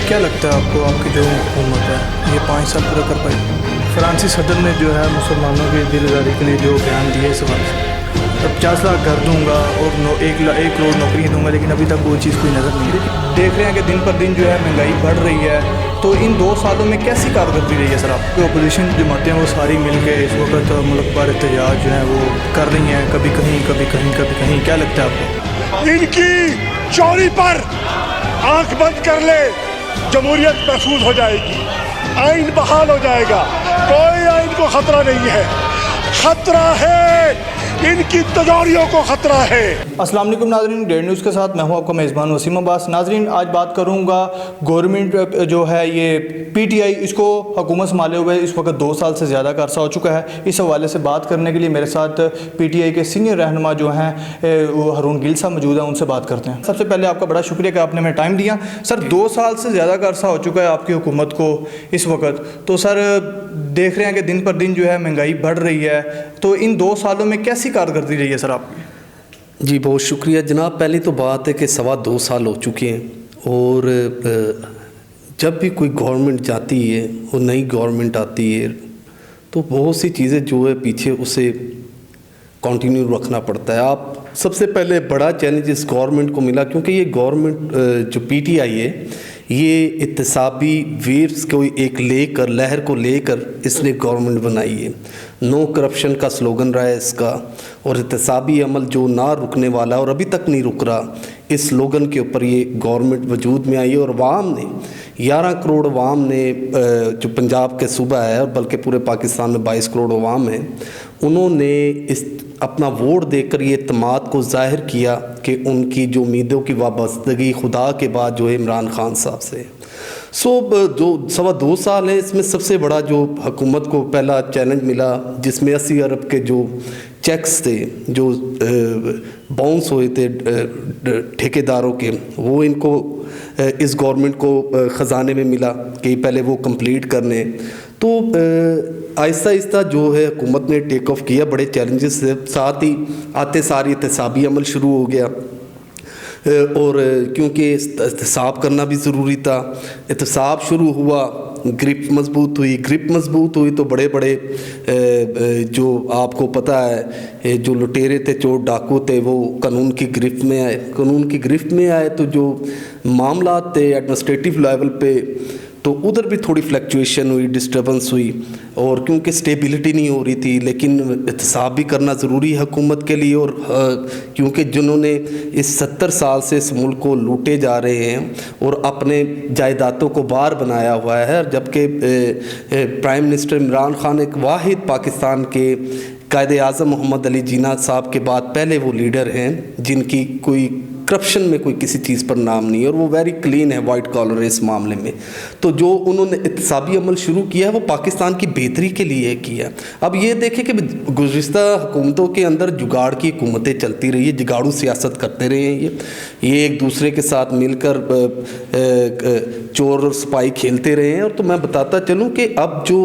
क्या लगता है आपको, आपकी जो हुकूमत है ये 5 साल पूरा कर पाई? फ्रांसीसी सदर ने जो है मुसलमानों की दिलदारी के लिए जो बयान दिए इस वक्त, अब 50 लाख घर दूंगा और 1 करोड़ नौकरियाँ दूंगा, लेकिन अभी तक वो चीज़ कोई नज़र नहीं रही। देख रहे हैं कि दिन पर दिन जो है महंगाई बढ़ रही है, तो इन 2 सालों में कैसी कारकर्दगी रही है सर आपकी? अपोजिशन जमातें वो सारी मिल के इस वक्त मुल्क पर एहतजाज जो है वो कर रही हैं, कभी कहीं कभी कहीं कभी कहीं। क्या लगता है आपको? इनकी चोरी पर आंख बंद कर ले, जमहूरियत महफूज हो जाएगी, आइन बहाल हो जाएगा, कोई आइन को खतरा नहीं है। खतरा है इनकी तिजोरियों को, खतरा है। अस्सलाम वालेकुम नाज़रीन, डेढ़ न्यूज़ के साथ मैं हूं आपका मेज़बान वसीम अब्बास। नाज़रीन, आज बात करूंगा गवर्नमेंट जो है ये पीटीआई, इसको हुकूमत संभाले हुए इस वक्त 2 साल से ज़्यादा का अरसा हो चुका है। इस हवाले से बात करने के लिए मेरे साथ पीटीआई के सीनियर रहनुमा जो हैं वो हारून गिल साहब मौजूद हैं, उनसे बात करते हैं। सबसे पहले आपका बड़ा शुक्रिया कि आपने हमें टाइम दिया। सर, 2 साल से ज़्यादा का अरसा हो चुका है आपकी हुकूमत को इस वक्त, तो सर देख रहे हैं कि दिन पर दिन जो है महंगाई बढ़ रही है, तो इन 2 सालों में कैसी कारकर्दगी रही है सर आपकी? जी बहुत शुक्रिया जनाब। पहली तो बात है कि 2.25 साल हो चुके हैं और जब भी कोई गवर्नमेंट जाती है और नई गवर्नमेंट आती है तो बहुत सी चीज़ें जो है पीछे उसे कंटिन्यू रखना पड़ता है। आप सबसे पहले बड़ा चैलेंज इस गवर्नमेंट को मिला क्योंकि ये गवर्नमेंट जो पीटीआई है ये इत्तेसाबी वेव्स को एक लेकर, लहर को लेकर इसने गवर्नमेंट बनाई है। नो करप्शन का स्लोगन रहा है इसका, और इत्तेसाबी अमल जो ना रुकने वाला और अभी तक नहीं रुक रहा, इस स्लोगन के ऊपर ये गवर्नमेंट वजूद में आई है। और अवाम ने 11 करोड़ अवाम ने, जो पंजाब के सूबा है बल्कि पूरे पाकिस्तान में 22 करोड़ अवाम है, उन्होंने इस अपना वोट देकर ये इत्मीनाद को ज़ाहिर किया कि उनकी जो उम्मीदों की वाबस्तगी खुदा के बाद जो है इमरान खान साहब से। जो 2.25 साल है, इसमें सबसे बड़ा जो हुकूमत को पहला चैलेंज मिला, जिसमें 80 अरब के जो चेक्स थे जो बाउंस हुए थे ठेकेदारों के, वो इनको इस गवर्नमेंट को ख़जाने में मिला कि पहले वो कंप्लीट करने। तो आहिस्ता आहिस्ता जो है हुकूमत ने टेक ऑफ किया बड़े चैलेंजेस से, साथ ही आते सारी एहतसाबी अमल शुरू हो गया। और क्योंकि एहतसाब करना भी ज़रूरी था, एहतसाब शुरू हुआ, ग्रिप मजबूत हुई तो बड़े बड़े जो आपको पता है जो लुटेरे थे, चोर डाकू थे, वो कानून की गिरफ्त में आए। तो जो मामला थे एडमिनिस्ट्रेटिव लेवल पे, तो उधर भी थोड़ी फ्लक्चुएशन हुई, डिस्टर्बेंस हुई, और क्योंकि स्टेबिलिटी नहीं हो रही थी। लेकिन एहतसाब भी करना ज़रूरी है हुकूमत के लिए, और क्योंकि जिन्होंने इस 70 साल से इस मुल्क को लूटे जा रहे हैं और अपने जायदादों को बाहर बनाया हुआ है, जबकि प्राइम मिनिस्टर इमरान खान एक वाहिद पाकिस्तान के कायदे आज़म मोहम्मद अली जिन्ना साहब के बाद पहले वो लीडर हैं जिनकी कोई करप्शन में कोई किसी चीज़ पर नाम नहीं है, और वो वेरी क्लीन है, वाइट कॉलर है इस मामले में। तो जो उन्होंने एहतसाबी अमल शुरू किया है वो पाकिस्तान की बेहतरी के लिए किया। अब ये देखें कि गुज़िश्ता हुकूमतों के अंदर जुगाड़ की हुकूमतें चलती रही है, जुगाड़ू सियासत करते रहे हैं ये एक दूसरे के साथ मिलकर चोर और सिपाही खेलते रहे हैं। और तो मैं बताता चलूँ कि अब जो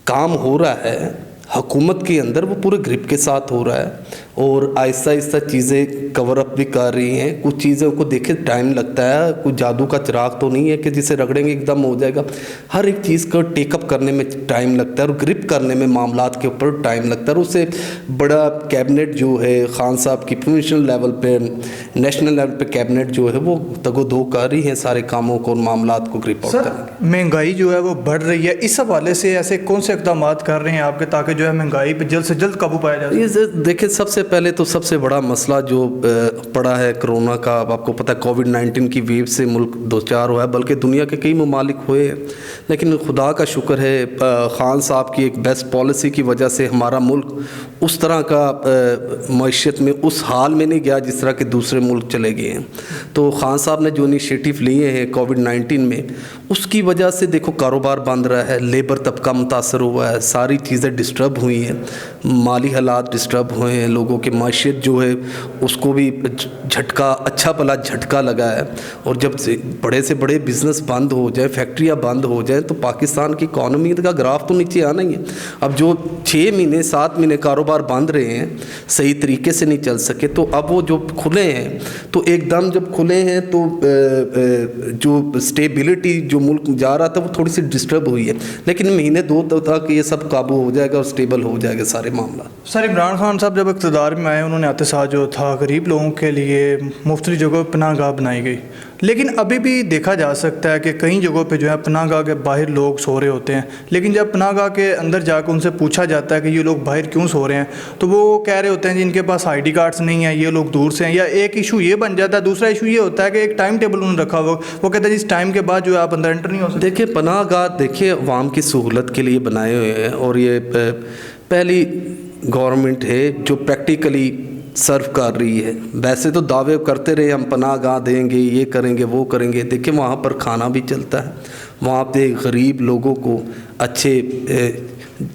काम हो रहा है हुकूमत के अंदर वो पूरे ग्रिप के साथ हो रहा है, और आहिस्ता आहिस्ता चीज़ें कवर अप भी कर रही हैं। कुछ चीज़ों को देखे टाइम लगता है, कुछ जादू का चिराग तो नहीं है कि जिसे रगड़ेंगे एकदम हो जाएगा। हर एक चीज़ को टेकअप करने में टाइम लगता है और ग्रिप करने में मामलात के ऊपर टाइम लगता है। और उससे बड़ा कैबिनेट जो है खान साहब की प्रोविंशियल लेवल पे, नेशनल लेवल पे कैबिनेट जो है वो तगो-दो कर रही है सारे कामों को और मामलात को ग्रिप आउट करेंगे। महंगाई जो है वो बढ़ रही है, इस हवाले से ऐसे कौन से इक़दाम कर रहे हैं आपके ताकि जो है महंगाई पे जल्द से जल्द काबू पाया जाए? ये देखिए, सबसे पहले तो सबसे बड़ा मसला जो पड़ा है कोरोना का। आपको पता है कोविड-19 की वेव से मुल्क दो चार हुआ है, बल्कि दुनिया के कई ममालिक हुए हैं, लेकिन खुदा का शुक्र है खान साहब की एक बेस्ट पॉलिसी की वजह से हमारा मुल्क उस तरह का मईशत में उस हाल में नहीं गया जिस तरह के दूसरे मुल्क चले गए हैं। तो खान साहब ने जो इनिशिएटिव लिए हैं कोविड-19 में, उसकी वजह से देखो कारोबार बंद रहा है, लेबर तबका मुतासर हुआ है, सारी चीज़ें डिस्टर्ब हुई हैं, माली हालात डिस्टर्ब हुए हैं लोगों लोगों की माशियत जो है उसको भी झटका, अच्छा भला झटका लगा है। और जब से बड़े बिज़नेस बंद हो जाए, फैक्ट्रियाँ बंद हो जाए, तो पाकिस्तान की इकॉनमी का ग्राफ तो नीचे आना ही है। अब जो 6 महीने 7 महीने कारोबार बंद रहे हैं, सही तरीके से नहीं चल सके, तो अब वो जो खुले हैं तो एकदम जब खुले हैं तो जो स्टेबिलिटी जो मुल्क जा रहा था वो थोड़ी सी डिस्टर्ब हुई है, लेकिन महीने 2 तक ये सब काबू हो जाएगा और स्टेबल हो जाएगा सारे मामला। सर, इमरान खान साहब जब इक़्तिदार में आए, उन्होंने आते साथ जो था गरीब लोगों के लिए मुख्तलिफ जगहों पर पनाहगाह बनाई गई, लेकिन अभी भी देखा जा सकता है कि कई जगहों पे जो है पनाहगाह के बाहर लोग सो रहे होते हैं, लेकिन जब पनाहगाह के अंदर जाकर उनसे पूछा जाता है कि ये लोग बाहर क्यों सो रहे हैं, तो वो कह रहे होते हैं जिनके पास ID कार्ड्स नहीं है, ये लोग दूर से हैं। या एक इशू ये बन जाता है, दूसरा इशू ये होता है कि एक टाइम टेबल उन्होंने रखा हुआ, वो कहते हैं इस टाइम के बाद जो है आप अंदर एंटर नहीं हो सकते। देखिए, पनाहगाह देखिए अवाम की सहूलत के लिए बनाए हुए हैं, और ये पहली गवर्नमेंट है जो प्रैक्टिकली सर्व कर रही है। वैसे तो दावे करते रहे हम पनाहगाह देंगे, ये करेंगे, वो करेंगे। देखिए, वहाँ पर खाना भी चलता है, वहाँ पे गरीब लोगों को अच्छे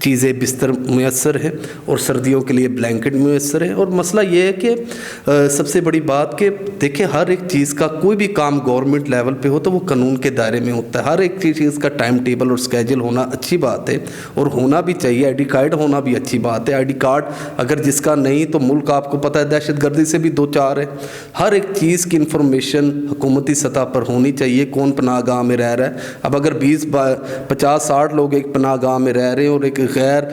चीज़ें बिस्तर मुयस्सर है, और सर्दियों के लिए ब्लैंकेट मुयस्सर है। और मसला ये है कि सबसे बड़ी बात कि देखिए, हर एक चीज़ का कोई भी काम गवर्नमेंट लेवल पे हो तो वो कानून के दायरे में होता है। हर एक चीज़ का टाइम टेबल और स्केजूल होना अच्छी बात है, और होना भी चाहिए। ID कार्ड होना भी अच्छी बात है। ID कार्ड अगर जिसका नहीं, तो मुल्क आपको पता है दहशतगर्दी से भी 2-4 है। हर एक चीज़ की इंफॉर्मेशन हुकूमती सतह पर होनी चाहिए, कौन पनाहगाह में रह रहा है। अब अगर 20-50-60 लोग एक पनाहगाह में रह रहे हैं और एक गैर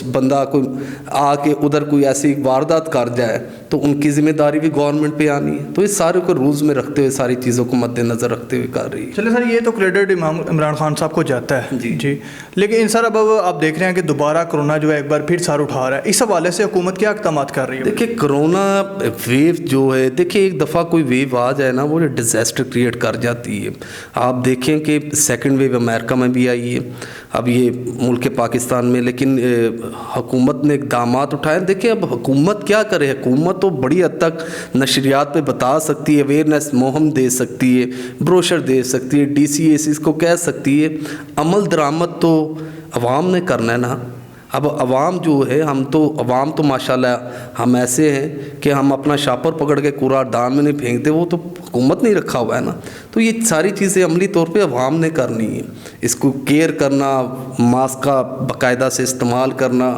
बंदा कोई आके उधर कोई ऐसी वारदात कर जाए, तो उनकी जिम्मेदारी भी गवर्नमेंट पे आनी है। तो इस सारे को रूल्स में रखते हुए सारी चीज़ों को मद्देनज़र रखते हुए कर रही है। चलिए सर, ये तो क्रेडिट इमरान खान साहब को जाता है जी, लेकिन सर अब आप देख रहे हैं कि दोबारा कोरोना जो है एक बार फिर सार उठा रहा है। इस हवाले से हुकूमत क्या इक़दाम कर रही है? देखिए, कोरोना वेव जो है, देखिए एक दफ़ा कोई वेव आ जाए ना, वो डिज़ास्टर क्रिएट कर जाती है। आप देखें कि सेकेंड वेव अमेरिका में भी आई है, अब ये मुल्क पाकिस्तान में, लेकिन हुकूमत ने इक़दाम उठाए। देखिए, अब हुकूमत क्या करे? हुकूमत तो बड़ी हद तक नशरियात पे बता सकती है, अवेयरनेस मुहिम दे सकती है, ब्रोशर दे सकती है, DCACs को कह सकती है। अमल दरामद तो अवाम ने करना है ना। अब अवाम जो है, अवाम तो माशाल्लाह हम ऐसे हैं कि हम अपना शापर पकड़ के कूड़ादान में नहीं फेंकते, वो तो हुकूमत नहीं रखा हुआ है ना। तो ये सारी चीज़ें अमली तौर पे अवाम ने करनी है। इसको केयर करना, मास्क का बाकायदा से इस्तेमाल करना,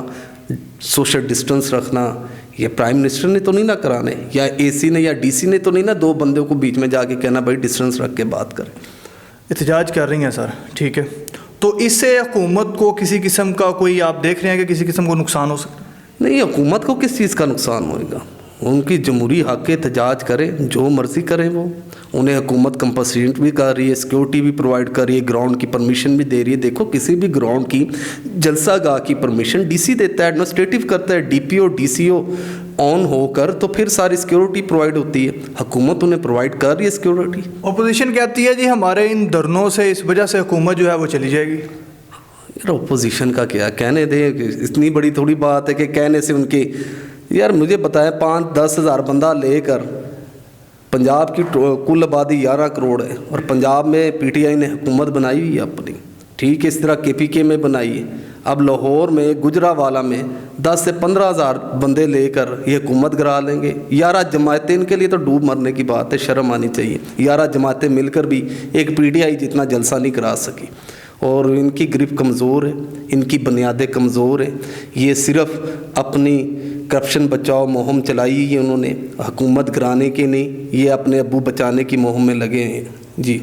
सोशल डिस्टेंस रखना, ये प्राइम मिनिस्टर ने तो नहीं ना कराने, या AC ने या DC ने तो नहीं ना 2 बंदों को बीच में जाके कहना भाई डिस्टेंस रख के बात करें। एहतजाज कर रही हैं सर, ठीक है, तो इससे हुकूमत को किसी किस्म का कोई आप देख रहे हैं कि किसी किस्म को नुकसान हो सकता है? नहीं, हुकूमत को किस चीज़ का नुकसान होएगा? उनकी जमहूरी हक़ के एहतजाज करें, जो मर्ज़ी करें वो। उन्हें हुकूमत कंपनसेट भी कर रही है, सिक्योरिटी भी प्रोवाइड कर रही है, ग्राउंड की परमिशन भी दे रही है। देखो, किसी भी ग्राउंड की जलसा गाह की परमिशन DC देता है, एडमिनिस्ट्रेटिव करता है, DPO DCO ऑन होकर, तो फिर सारी सिक्योरिटी प्रोवाइड होती है। हुकूमत उन्हें प्रोवाइड कर रही है सिक्योरिटी। अपोजिशन कहती है जी हमारे इन धरनों से इस वजह से हुकूमत जो है वो चली जाएगी। यार, अपोजिशन का क्या कहने दें, इतनी बड़ी थोड़ी बात है कि कहने से उनके, यार मुझे बताया 5-10 हज़ार बंदा लेकर पंजाब की कुल आबादी 11 करोड़ है, और पंजाब में PTI ने हुकूमत बनाई हुई है अपनी, ठीक है, इस तरह KPK में बनाई है। अब लाहौर में, गुजरावाला में 10 से 15 हज़ार बंदे लेकर ये हुकूमत गिरा लेंगे। 11 जमातें, इनके लिए तो डूब मरने की बात है, शर्म आनी चाहिए। 11 जमातें मिलकर भी एक PTI जितना जलसा नहीं करा सकी, और इनकी ग्रिप कमज़ोर है, इनकी बुनियादें कमज़ोर हैं। ये सिर्फ अपनी करप्शन बचाओ मुहिम चलाई है उन्होंने, हुकूमत गिराने की नहीं, ये अपने अब्बू बचाने की मुहिम में लगे हैं जी।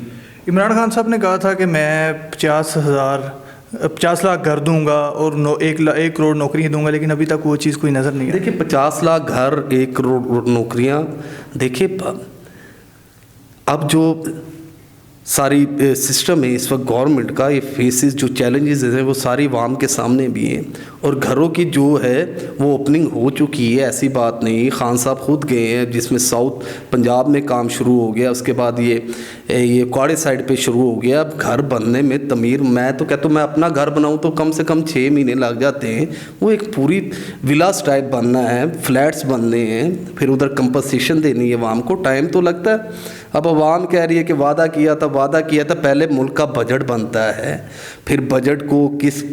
इमरान खान साहब ने कहा था कि मैं 50 लाख घर दूंगा और 1 करोड़ नौकरियाँ दूंगा, लेकिन अभी तक वो चीज़ कोई नज़र नहीं है। देखिए, 50 लाख घर, 1 करोड़ नौकरियाँ, देखिए अब जो सारी सिस्टम है इस वक्त गवर्नमेंट का, ये फेसेस जो चैलेंजेस हैं वो सारी आवाम के सामने भी हैं, और घरों की जो है वो ओपनिंग हो चुकी है, ऐसी बात नहीं। खान साहब खुद गए हैं, जिसमें साउथ पंजाब में काम शुरू हो गया, उसके बाद ये क्वाड़े साइड पे शुरू हो गया। अब घर बनने में तमीर, मैं तो कहता हूँ मैं अपना घर बनाऊँ तो कम से कम 6 महीने लग जाते हैं। वो एक पूरी विलास टाइप बनना है, फ्लैट्स बनने हैं, फिर उधर कंपनसेशन देनी है आवाम को, टाइम तो लगता है। अब आवाम कह रही है कि वादा किया था, पहले मुल्क का बजट बनता है, फिर बजट को किस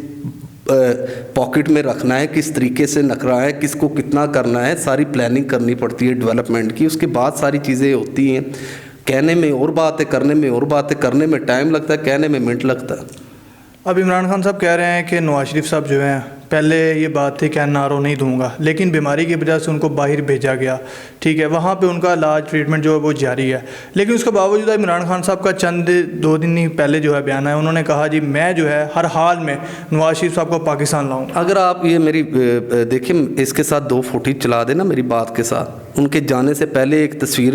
پاکٹ میں رکھنا ہے، کس طریقے سے نکرا ہے، کس کو کتنا کرنا ہے، ساری پلاننگ کرنی پڑتی ہے ڈیولپمنٹ کی. اس کے بعد ساری چیزیں ہوتی ہیں. کہنے میں اور بات ہے، کرنے میں اور بات ہے. کرنے میں ٹائم لگتا ہے، کہنے میں منٹ لگتا ہے. اب عمران خان صاحب کہہ رہے ہیں کہ نواز شریف صاحب جو ہیں پہلے یہ بات تھی کہ این آر او نہیں دوں گا، لیکن بیماری کی وجہ سے ان کو باہر بھیجا گیا. ٹھیک ہے، وہاں پہ ان کا علاج ٹریٹمنٹ جو ہے وہ جاری ہے. لیکن اس کے باوجود عمران خان صاحب کا چند 2 دن ہی پہلے جو ہے بیان ہے، انہوں نے کہا جی میں جو ہے ہر حال میں نواز شریف صاحب کو پاکستان لاؤں. اگر آپ یہ میری دیکھیں اس کے ساتھ 2 فوٹیج چلا دیں نا میری بات کے ساتھ، ان کے جانے سے پہلے ایک تصویر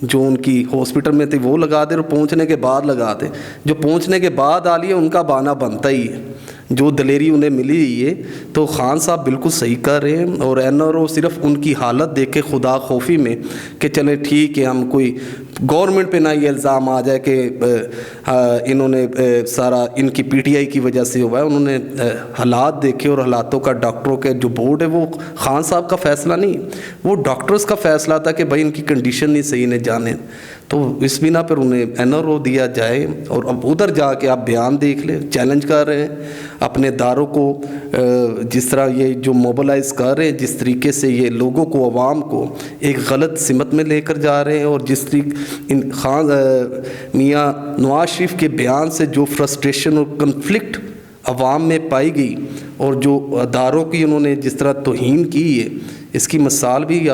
جو ان کی ہاسپٹل میں تھی وہ لگا دیں اور پہنچنے کے بعد لگا دیں. جو پہنچنے کے بعد آ لیے ان کا بہانہ بنتا ہی ہے. جو دلیری انہیں ملی ہے تو خان صاحب بالکل صحیح کر رہے ہیں. اور این آر او صرف ان کی حالت دیکھ کے خدا خوفی میں کہ چلے ٹھیک ہے ہم کوئی گورنمنٹ پہ نہ یہ الزام آ جائے کہ انہوں نے سارا ان کی پی ٹی آئی کی وجہ سے ہوا ہے. انہوں نے حالات دیکھے اور حالاتوں کا ڈاکٹروں کے جو بورڈ ہے وہ خان صاحب کا فیصلہ نہیں، وہ ڈاکٹرز کا فیصلہ تھا کہ بھائی ان کی کنڈیشن نہیں صحیح، انہیں جانے. تو اس بنا پر انہیں این آر او دیا جائے. اور اب ادھر جا کے آپ بیان دیکھ لیں، چیلنج کر رہے ہیں اپنے اداروں کو. جس طرح یہ جو موبلائز کر رہے ہیں، جس طریقے سے یہ لوگوں کو، عوام کو ایک غلط سمت میں لے کر جا رہے ہیں، اور جس طریقے میاں نواز شریف کے بیان سے جو فرسٹریشن اور کنفلکٹ عوام میں پائی گئی اور جو اداروں کی انہوں نے جس طرح توہین کی ہے، اس کی مثال بھی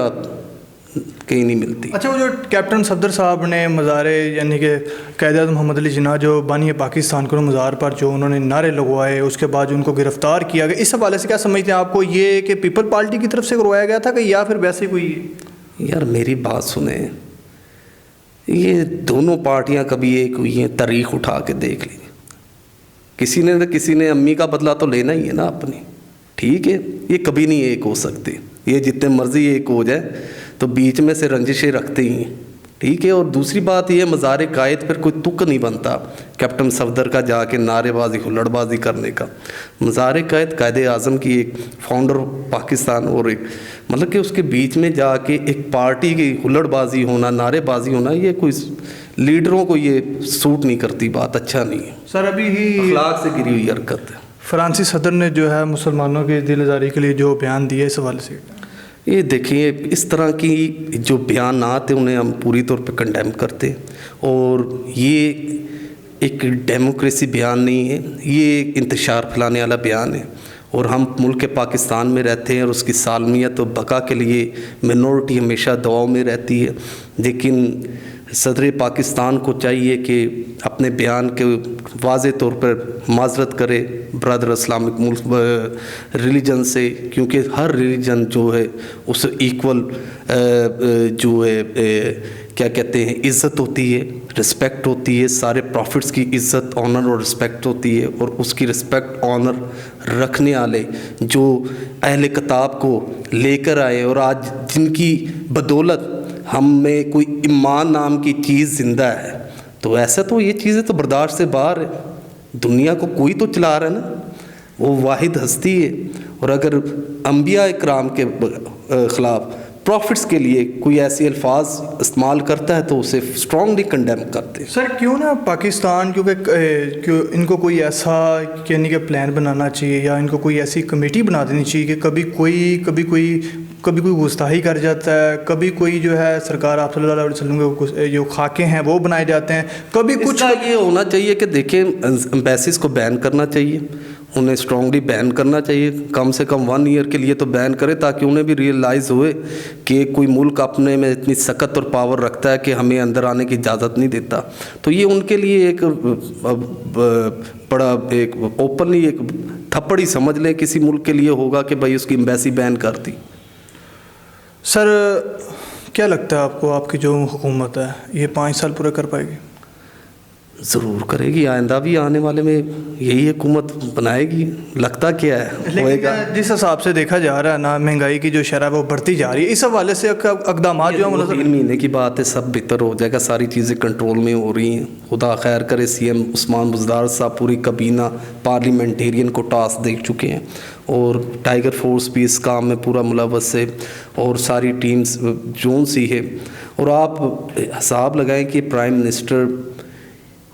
کہیں نہیں ملتی. اچھا، وہ جو کیپٹن صفدر صاحب نے مزار یعنی کہ قائد اعظم محمد علی جناح جو بانی پاکستان کو مزار پر جو انہوں نے نعرے لگوائے، اس کے بعد جو ان کو گرفتار کیا گیا، اس حوالے سے کیا سمجھتے ہیں آپ کو یہ کہ پیپل پارٹی کی طرف سے کروایا گیا تھا کہ یا پھر ویسے کوئی؟ یار میری بات سنیں، یہ دونوں پارٹیاں کبھی ایک ہوئی ہیں، تاریخ اٹھا کے دیکھ لیں. کسی نے نہ کسی نے امی کا بدلہ تو لینا ہی ہے نا اپنی. ٹھیک ہے، یہ کبھی نہیں ایک ہو سکتے. یہ جتنے مرضی ایک ہو جائے تو بیچ میں سے رنجشیں رکھتے ہی ہیں. ٹھیک ہے. اور دوسری بات یہ مزار قائد پر کوئی تک نہیں بنتا کیپٹن صفدر کا جا کے نعرے بازی ہلڑ بازی کرنے کا. مزار قائد قائد اعظم کی ایک فاؤنڈر پاکستان، اور ایک مطلب کہ اس کے بیچ میں جا کے ایک پارٹی کی ہلڑ بازی ہونا، نعرے بازی ہونا، یہ کوئی لیڈروں کو یہ سوٹ نہیں کرتی. بات اچھا نہیں ہے سر. ابھی ہی اخلاق سے گری ہوئی حرکت ہے. فرانسی صدر نے جو ہے مسلمانوں کی دل آزاری کے لیے جو بیان دیے، اس حوالے سے یہ دیکھیے اس طرح کی جو بیانات ہیں انہیں ہم پوری طور پہ کنڈیم کرتے ہیں. اور یہ ایک ڈیموکریسی بیان نہیں ہے، یہ ایک انتشار پھیلانے والا بیان ہے. اور ہم ملک پاکستان میں رہتے ہیں اور اس کی سالمیت و بقا کے لیے منورٹی ہمیشہ دعاؤں میں رہتی ہے. لیکن صدر پاکستان کو چاہیے کہ اپنے بیان کے واضح طور پر معذرت کرے برادر اسلامک ملک ریلیجن سے، کیونکہ ہر ریلیجن جو ہے اس ایکول جو ہے کیا کہتے ہیں عزت ہوتی ہے، رسپیکٹ ہوتی ہے. سارے پروفٹس کی عزت، آنر اور رسپیکٹ ہوتی ہے. اور اس کی رسپیکٹ آنر رکھنے والے جو اہل کتاب کو لے کر آئے اور آج جن کی بدولت ہم میں کوئی ایمان نام کی چیز زندہ ہے، تو ایسا تو یہ چیزیں تو برداشت سے باہر ہے. دنیا کو کوئی تو چلا رہا ہے نا، وہ واحد ہستی ہے. اور اگر انبیاء اکرام کے خلاف پروفٹس کے لیے کوئی ایسی الفاظ استعمال کرتا ہے تو اسے اسٹرانگلی کنڈیم کرتے ہیں. سر کیوں نہ پاکستان کیونکہ ان کو کوئی ایسا یعنی کہ پلان بنانا چاہیے یا ان کو کوئی ایسی کمیٹی بنا دینی چاہیے کہ کبھی کوئی گستاخی کر جاتا ہے، کبھی کوئی جو ہے سرکار آپ صلی اللہ علیہ وسلم کے جو خاکے ہیں وہ بنائے جاتے ہیں، کبھی کچھ. یہ ہونا چاہیے کہ دیکھیں امبیسیز کو بین کرنا چاہیے، انہیں اسٹرانگلی بین کرنا چاہیے. کم سے کم 1 ایئر کے لیے تو بین کرے تاکہ انہیں بھی ریئلائز ہوئے کہ کوئی ملک اپنے میں اتنی سخت اور پاور رکھتا ہے کہ ہمیں اندر آنے کی اجازت نہیں دیتا. تو یہ ان کے لیے ایک بڑا ایک اوپنلی ایک تھپڑ ہی سمجھ لیں کسی ملک کے لیے ہوگا کہ بھائی اس کی امبیسی بین کر دی. سر کیا لگتا ہے آپ کو آپ کی جو حکومت ہے یہ 5 سال پورے کر پائے گی؟ ضرور کرے گی. آئندہ بھی آنے والے میں یہی حکومت بنائے گی. لگتا کیا ہے ہوئے گا. جس حساب سے دیکھا جا رہا ہے نا، مہنگائی کی جو شرح ہے وہ بڑھتی جا رہی ہے، اس حوالے سے اقدامات جو ہیں 3 مہینے کی بات ہے، سب بہتر ہو جائے گا. ساری چیزیں کنٹرول میں ہو رہی ہیں. خدا خیر کرے. سی ایم عثمان بزدار صاحب پوری کابینہ پارلیمنٹیرین کو ٹاسک دے چکے ہیں اور ٹائیگر فورس بھی اس کام میں پورا ملوث ہے اور ساری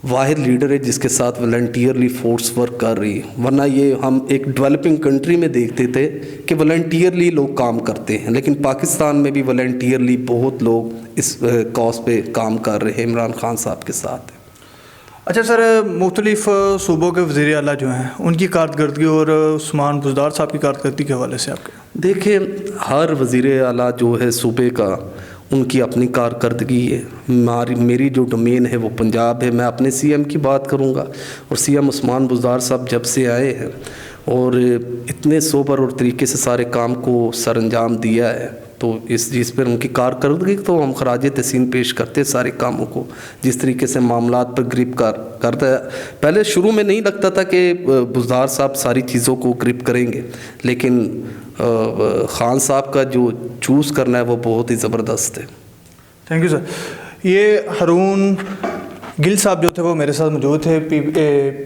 واحد لیڈر ہے جس کے ساتھ والنٹیئرلی فورس ورک کر رہی ہے، ورنہ یہ ہم ایک ڈیولپنگ کنٹری میں دیکھتے تھے کہ والنٹیئرلی لوگ کام کرتے ہیں، لیکن پاکستان میں بھی والنٹیئرلی بہت لوگ اس کاز پہ کام کر رہے ہیں عمران خان صاحب کے ساتھ۔ اچھا سر، مختلف صوبوں کے وزیر اعلیٰ جو ہیں ان کی کارکردگی اور عثمان بزدار صاحب کی کارکردگی کے حوالے سے آپ کے دیکھیں، ہر وزیر اعلیٰ جو ہے صوبے کا ان کی اپنی کارکردگی ہے۔ میری جو ڈومین ہے وہ پنجاب ہے، میں اپنے سی ایم کی بات کروں گا، اور سی ایم عثمان بزدار صاحب جب سے آئے ہیں اور اتنے سوبر اور طریقے سے سارے کام کو سر انجام دیا ہے، تو اس چیز پر ان کی کارکردگی تو ہم خراج تحسین پیش کرتے سارے کاموں کو، جس طریقے سے معاملات پر گرپ کرتا ہے۔ پہلے شروع میں نہیں لگتا تھا کہ بزدار صاحب ساری چیزوں کو گرپ کریں گے، لیکن خان صاحب کا جو چوز کرنا ہے وہ بہت ہی زبردست ہے۔ Thank you sir. یہ ہارون گل صاحب جو تھے وہ میرے ساتھ موجود تھے،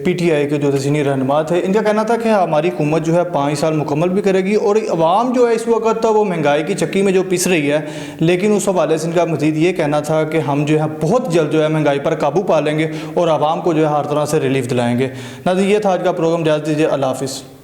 پی ٹی آئی کے جو تھے سینئر رہنما تھے۔ ان کا کہنا تھا کہ ہماری حکومت جو ہے 5 سال مکمل بھی کرے گی، اور عوام جو ہے اس وقت وہ مہنگائی کی چکی میں جو پس رہی ہے، لیکن اس حوالے سے ان کا مزید یہ کہنا تھا کہ ہم جو ہے بہت جلد جو ہے مہنگائی پر قابو پا لیں گے اور عوام کو جو ہے ہر طرح سے ریلیف دلائیں گے۔ ناظرین، یہ تھا آج کا پروگرام، اجازت دیجیے، اللہ حافظ۔